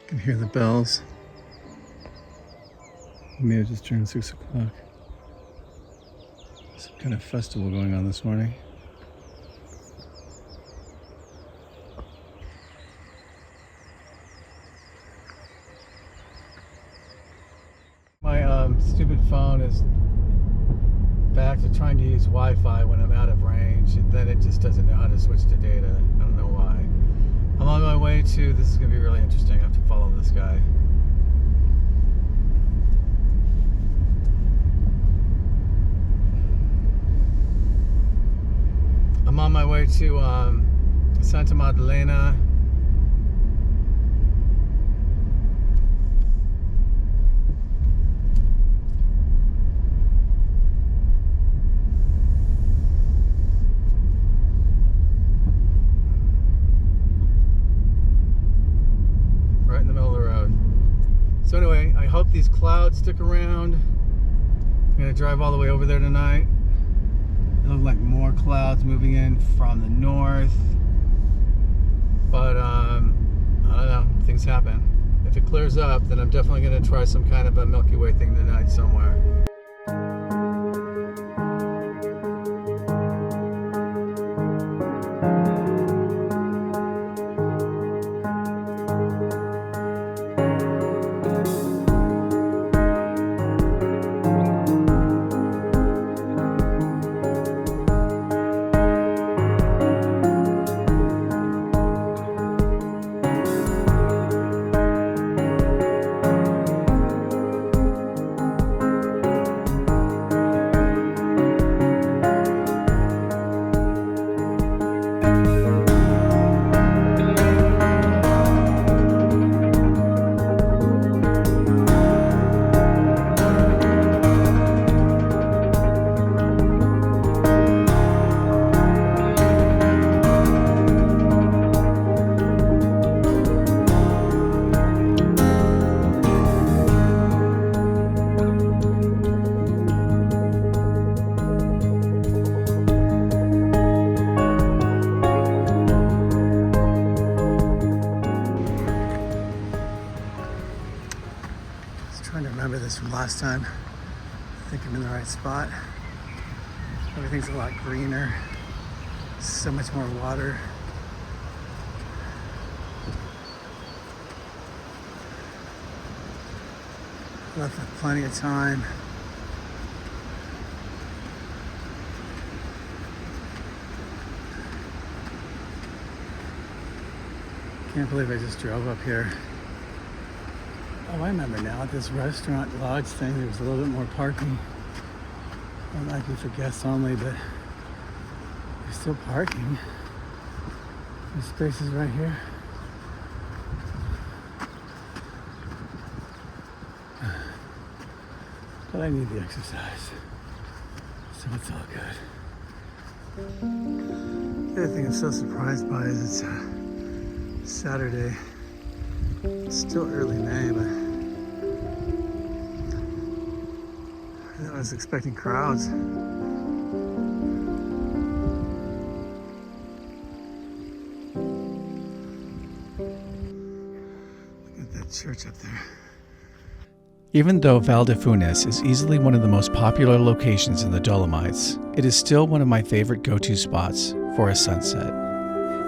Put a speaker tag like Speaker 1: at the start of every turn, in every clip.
Speaker 1: I can hear the bells. It may have just turned 6 o'clock. Some kind of festival going on this morning. My stupid phone is back to trying to use Wi-Fi when I'm out of range, and then it just doesn't know how to switch to data. I don't know why. I'm on my way to, this is going to be really interesting. I have to follow this guy. I'm on my way to Santa Magdalena. Right in the middle of the road. So anyway, I hope these clouds stick around. I'm gonna drive all the way over there tonight. It looks like more clouds moving in from the north, but I don't know, things happen. If it clears up, then I'm definitely going to try some kind of a Milky Way thing tonight somewhere. Trying to remember this from last time. I think I'm in the right spot. Everything's a lot greener. So much more water. Left with plenty of time. Can't believe I just drove up here. Oh, I remember now, at this restaurant lodge thing, there was a little bit more parking. It might be for guests only, but there's still parking. There's spaces right here. But I need the exercise, so it's all good. The other thing I'm so surprised by is it's Saturday. It's still early May, but I was expecting crowds. Look at that church up there. Even though Val di Funes is easily one of the most popular locations in the Dolomites, it is still one of my favorite go-to spots for a sunset.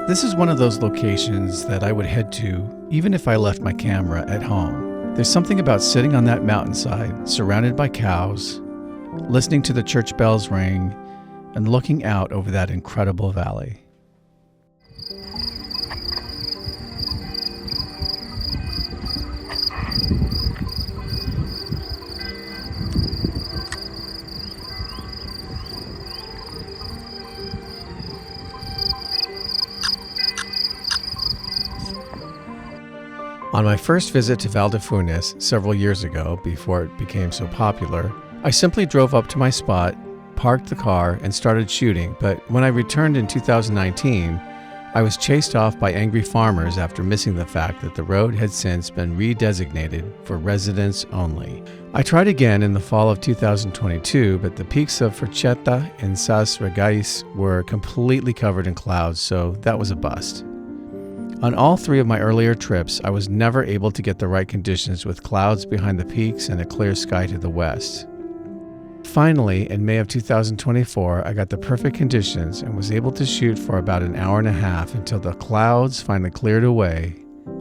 Speaker 1: This is one of those locations that I would head to even if I left my camera at home. There's something about sitting on that mountainside, surrounded by cows, listening to the church bells ring, and looking out over that incredible valley. On my first visit to Val di Funes several years ago, before it became so popular, I simply drove up to my spot, parked the car, and started shooting, but when I returned in 2019, I was chased off by angry farmers after missing the fact that the road had since been redesignated for residents only. I tried again in the fall of 2022, but the peaks of Forchetta and Sas Regais were completely covered in clouds, so that was a bust. On all 3 of my earlier trips, I was never able to get the right conditions with clouds behind the peaks and a clear sky to the west. Finally, in May of 2024, I got the perfect conditions and was able to shoot for about an hour and a half until the clouds finally cleared away,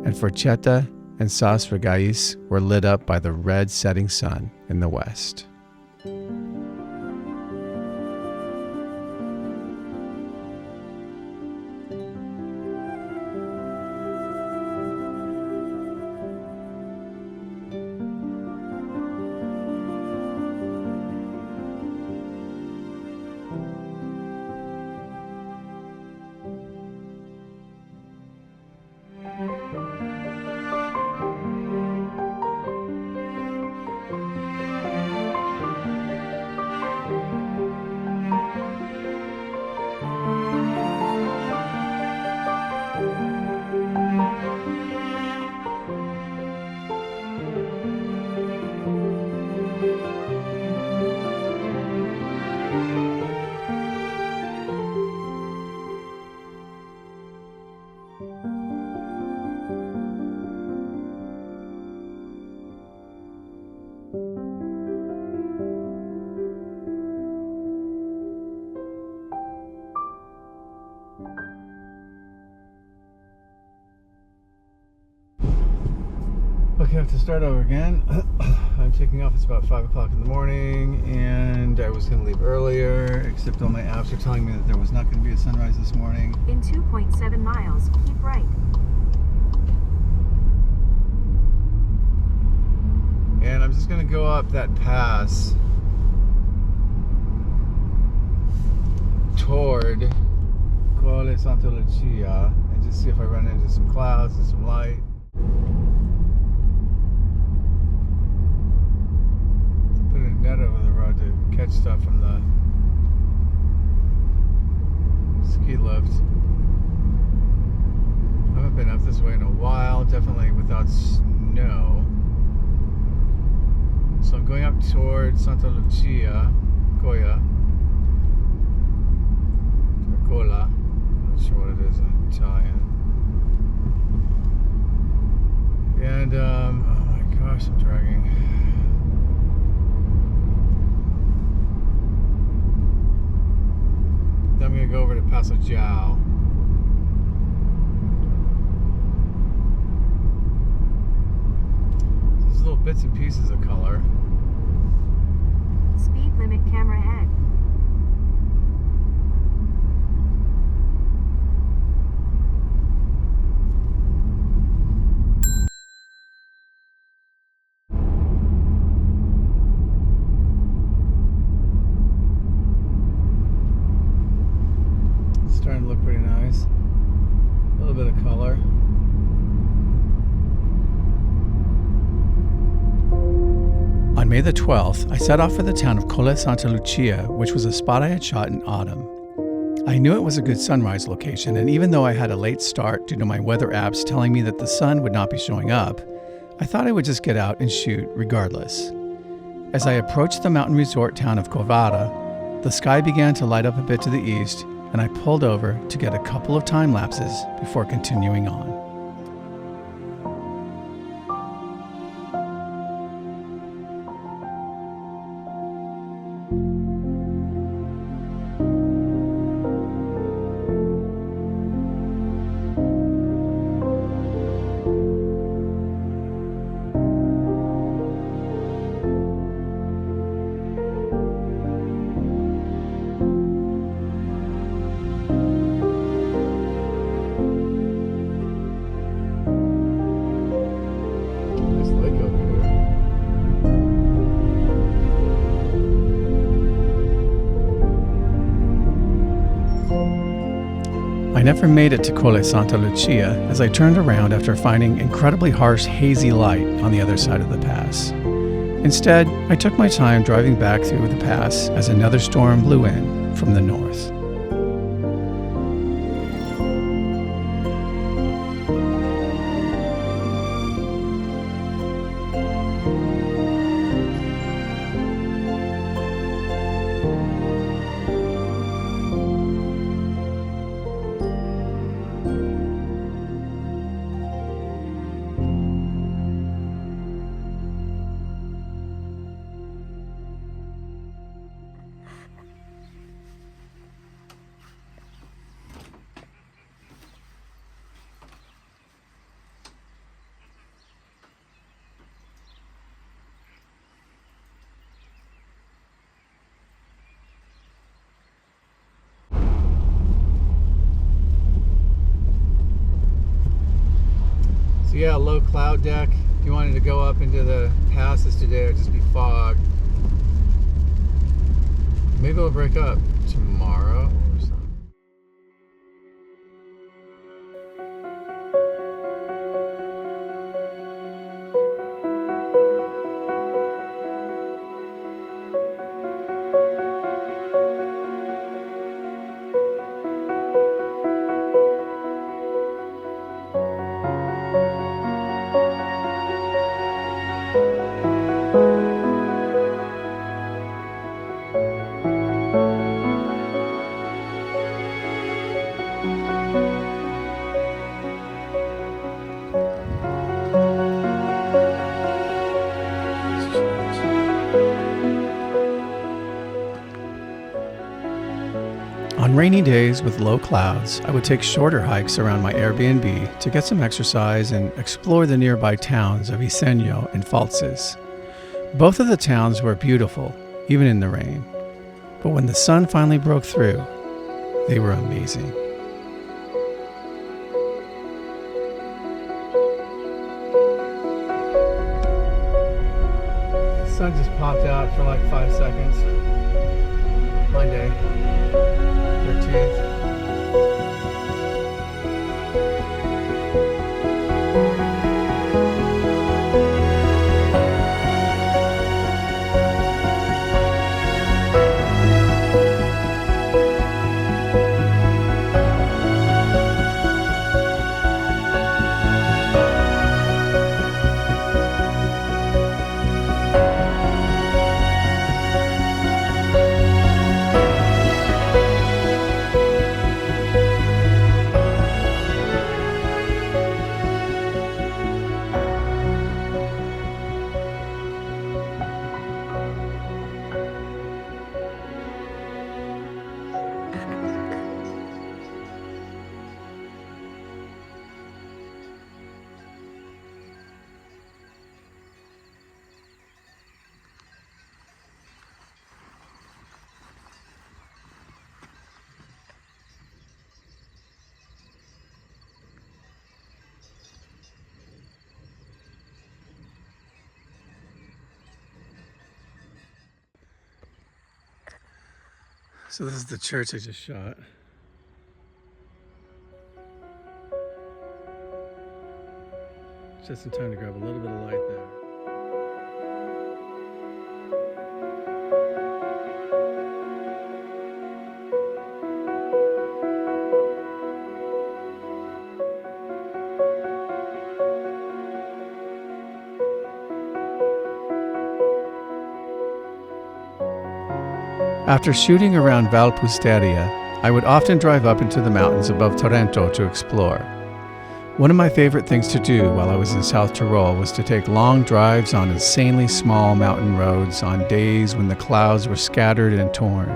Speaker 1: and Forchetta and Sas Regais were lit up by the red setting sun in the west. Okay, I have to start over again. I'm taking off. It's about 5 o'clock in the morning, and I was going to leave earlier, except all my apps are telling me that there was not going to be a sunrise this morning.
Speaker 2: In 2.7 miles, keep right.
Speaker 1: And I'm just going to go up that pass toward Colle Santa Lucia and just see if I run into some clouds and some light. Put a net over the road to catch stuff from the ski lift. I haven't been up this way in a while, definitely without snow. So I'm going up toward Santa Lucia, Colla, I'm not sure what it is in Italian. And, oh my gosh, I'm dragging. Then I'm going to go over to Passo Giao. There's little bits and pieces of color.
Speaker 2: Speed limit camera ahead.
Speaker 1: Starting to look pretty nice. A little bit of color. On May the 12th, I set off for the town of Colle Santa Lucia, which was a spot I had shot in autumn. I knew it was a good sunrise location, and even though I had a late start due to my weather apps telling me that the sun would not be showing up, I thought I would just get out and shoot regardless. As I approached the mountain resort town of Corvara, the sky began to light up a bit to the east, and I pulled over to get a couple of time lapses before continuing on. I never made it to Colle Santa Lucia as I turned around after finding incredibly harsh hazy light on the other side of the pass. Instead, I took my time driving back through the pass as another storm blew in from the north. Yeah, low cloud deck. If you wanted to go up into the passes today, it would just be fog. Maybe it'll break up tomorrow or something. On rainy days with low clouds, I would take shorter hikes around my Airbnb to get some exercise and explore the nearby towns of Isenyo and Faltzes. Both of the towns were beautiful, even in the rain. But when the sun finally broke through, they were amazing. The sun just popped out for like 5 seconds. Monday, 13th. So this is the church I just shot. Just in time to grab a little bit of light there. After shooting around Val Pusteria, I would often drive up into the mountains above Torrento to explore. One of my favorite things to do while I was in South Tyrol was to take long drives on insanely small mountain roads on days when the clouds were scattered and torn.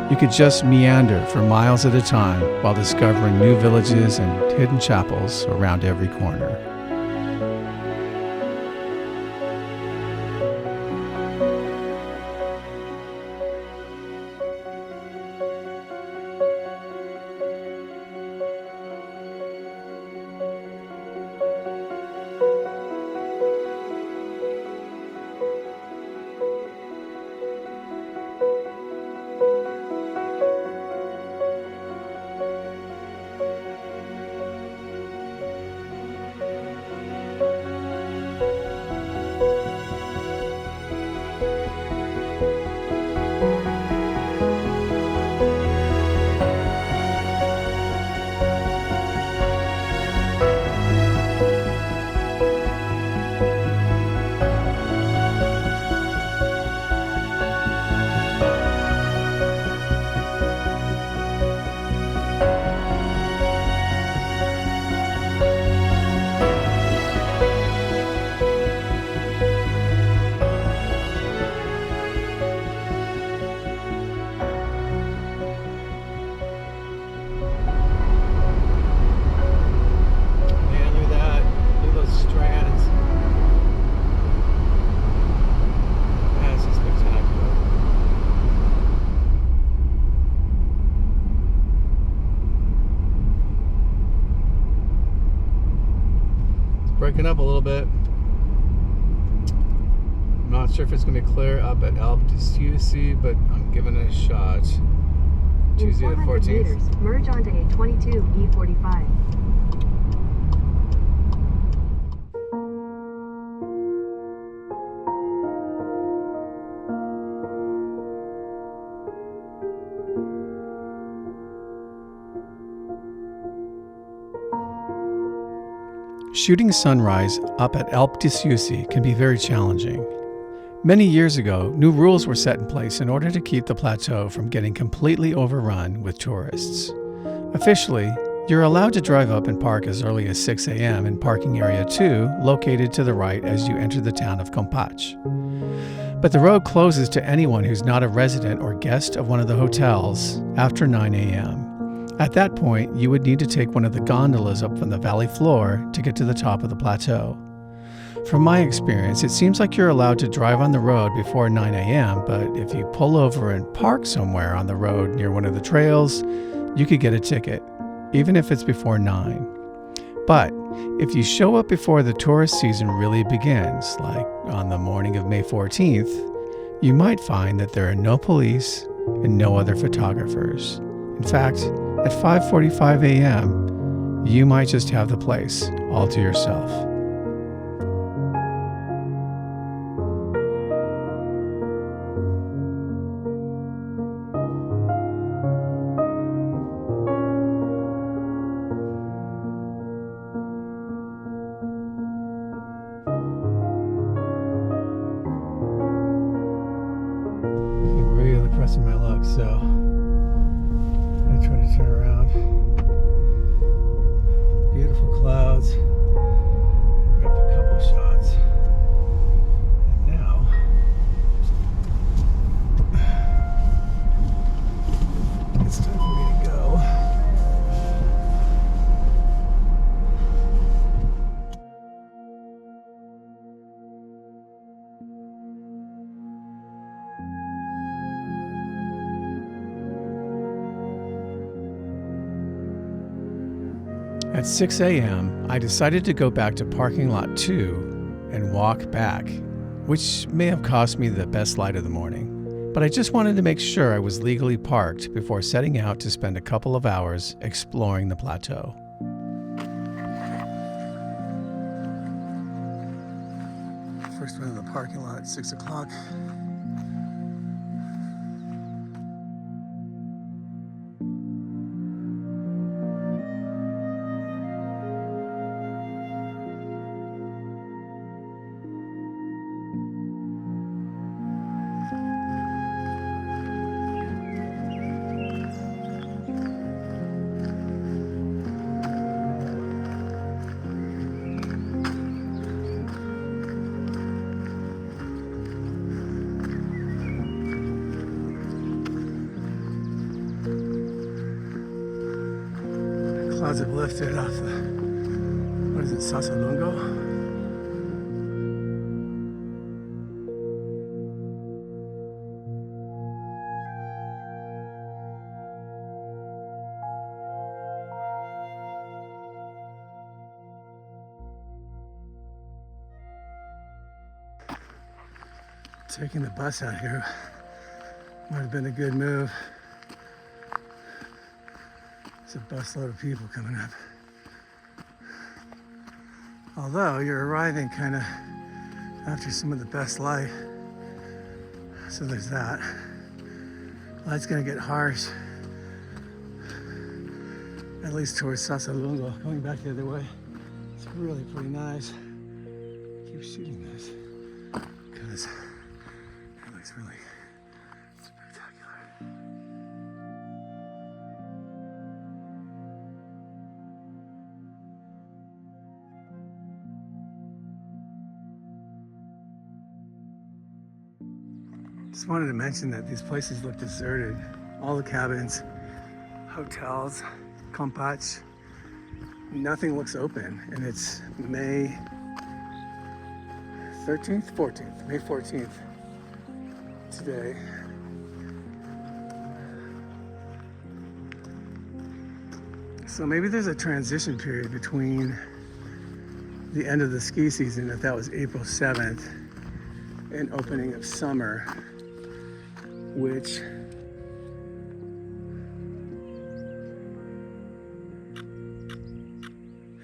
Speaker 1: You could just meander for miles at a time while discovering new villages and hidden chapels around every corner. breaking up a little bit. I'm not sure if it's going to be clear up at Alpe di Siusi, but I'm giving it a shot. Tuesday the 14th.
Speaker 2: Meters, merge onto A22 E45.
Speaker 1: Shooting sunrise up at Alpe di Siusi can be very challenging. Many years ago, new rules were set in place in order to keep the plateau from getting completely overrun with tourists. Officially, you're allowed to drive up and park as early as 6 a.m. in parking area 2, located to the right as you enter the town of Compach. But the road closes to anyone who's not a resident or guest of one of the hotels after 9 a.m. At that point, you would need to take one of the gondolas up from the valley floor to get to the top of the plateau. From my experience, it seems like you're allowed to drive on the road before 9 a.m., but if you pull over and park somewhere on the road near one of the trails, you could get a ticket, even if it's before 9. But if you show up before the tourist season really begins, like on the morning of May 14th, you might find that there are no police and no other photographers. In fact, at 5:45 a.m., you might just have the place all to yourself. I'm really pressing my luck, so I'm gonna try to turn around. Beautiful clouds. Grabbed a couple shots. And now it's time for me to go. At 6 a.m., I decided to go back to parking lot 2 and walk back, which may have cost me the best light of the morning. But I just wanted to make sure I was legally parked before setting out to spend a couple of hours exploring the plateau. First one in the parking lot at 6 o'clock. Clouds have lifted off the, what is it, Sasalungo? Taking the bus out here might have been a good move. There's a busload of people coming up. Although you're arriving kind of after some of the best light. So there's that. Light's gonna get harsh. At least towards Sasalungo. Going back the other way. It's really pretty nice. Keep shooting this because it looks really spectacular. Just wanted to mention that these places look deserted. All the cabins, hotels, Compach, nothing looks open. And it's May 13th, 14th, May 14th today. So maybe there's a transition period between the end of the ski season, if that was April 7th, and opening of summer, which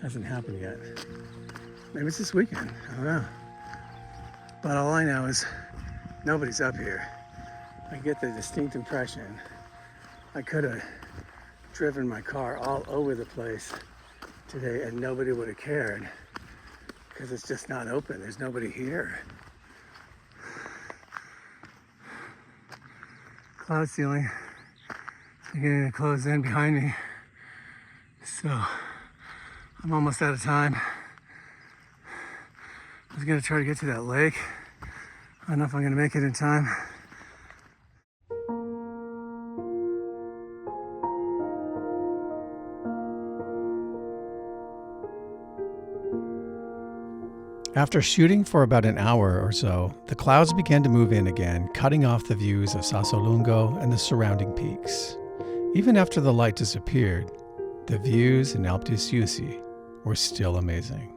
Speaker 1: hasn't happened yet. Maybe it's this weekend, I don't know. But all I know is nobody's up here. I get the distinct impression I could have driven my car all over the place today and nobody would have cared, because it's just not open. There's nobody here. Cloud ceiling is beginning to close in behind me, so I'm almost out of time. I was gonna try to get to that lake. I don't know if I'm gonna make it in time. After shooting for about an hour or so, the clouds began to move in again, cutting off the views of Sassolungo and the surrounding peaks. Even after the light disappeared, the views in Alpe di Siusi were still amazing.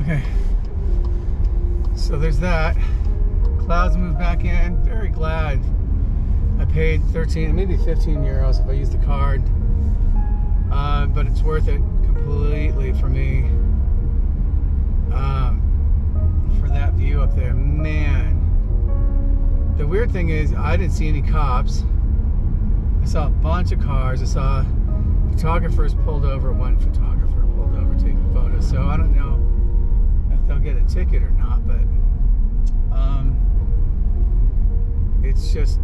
Speaker 1: Okay, so there's that. Clouds moved back in. Very glad I paid 13, maybe 15 euros if I use the card. But it's worth it completely for me. For that view up there, man. The weird thing is I didn't see any cops. I saw a bunch of cars. I saw photographers pulled over, one photographer pulled over taking photos. So I don't know if they'll get a ticket or not, but it's just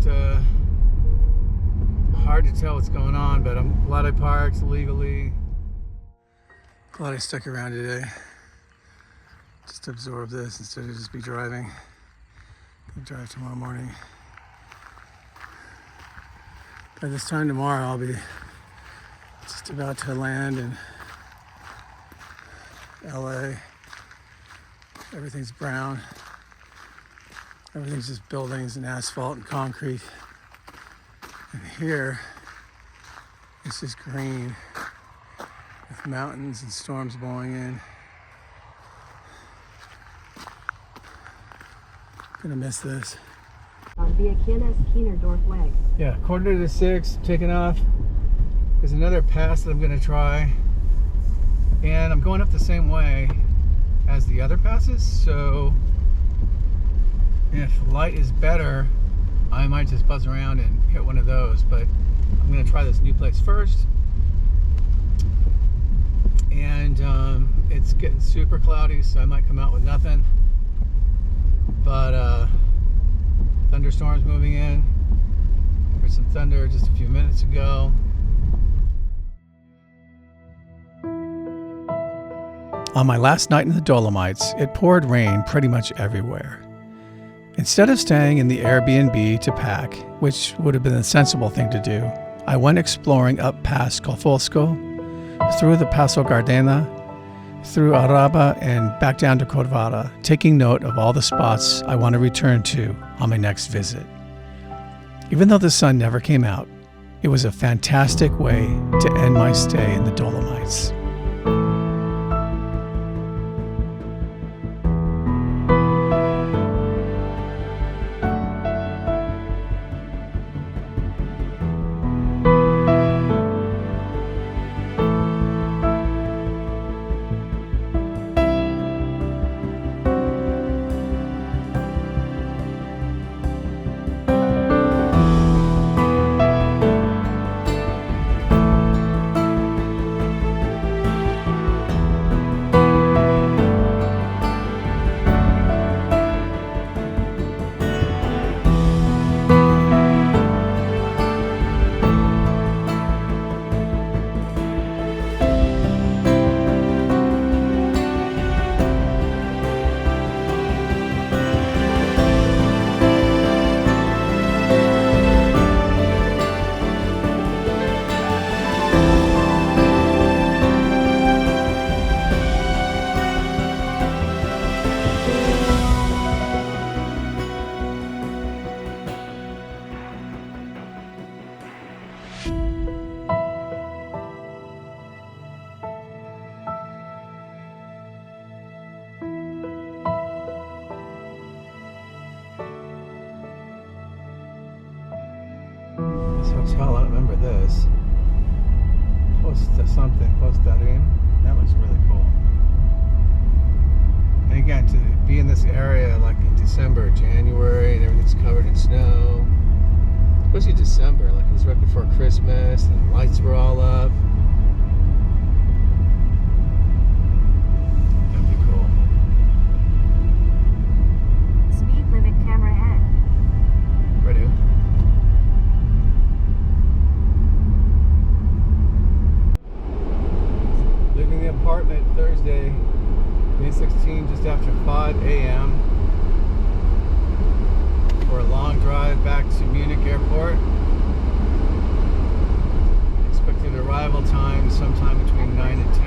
Speaker 1: hard to tell what's going on. But I'm glad I parked legally. Glad I stuck around today, just to absorb this instead of just be driving. I'll drive tomorrow morning. By this time tomorrow, I'll be just about to land in LA. Everything's brown. Everything's just buildings and asphalt and concrete. And here, it's just green with mountains and storms blowing in. Gonna miss this.
Speaker 2: On Via Kienes Kienerdorf Weg.
Speaker 1: Yeah, 5:45, taking off. There's another pass that I'm gonna try. And I'm going up the same way as the other passes, so if light is better, I might just buzz around and hit one of those, but I'm gonna try this new place first. And it's getting super cloudy, so I might come out with nothing. But thunderstorms moving in. Heard some thunder just a few minutes ago. On my last night in the Dolomites, it poured rain pretty much everywhere. Instead of staying in the Airbnb to pack, which would have been the sensible thing to do, I went exploring up past Colfosco, through the Val Gardena, through Araba, and back down to Corvara, taking note of all the spots I want to return to on my next visit. Even though the sun never came out, it was a fantastic way to end my stay in the Dolomites. hotel. I don't remember this. Post that in. That looks really cool. And again, to be in this area like in December, January, and everything's covered in snow. Especially December, like it was right before Christmas, and the lights were all up. That'd be cool.
Speaker 2: Speed limit camera at.
Speaker 1: Ready? Leaving the apartment Thursday, May 16, just after 5 a.m. for a long drive back to Munich Airport. Expected arrival time sometime between 9 and 10.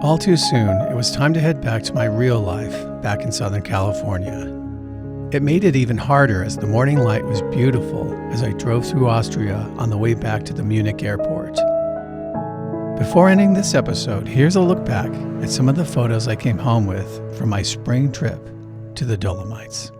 Speaker 1: All too soon, it was time to head back to my real life back in Southern California. It made it even harder as the morning light was beautiful as I drove through Austria on the way back to the Munich airport. Before ending this episode, here's a look back at some of the photos I came home with from my spring trip to the Dolomites.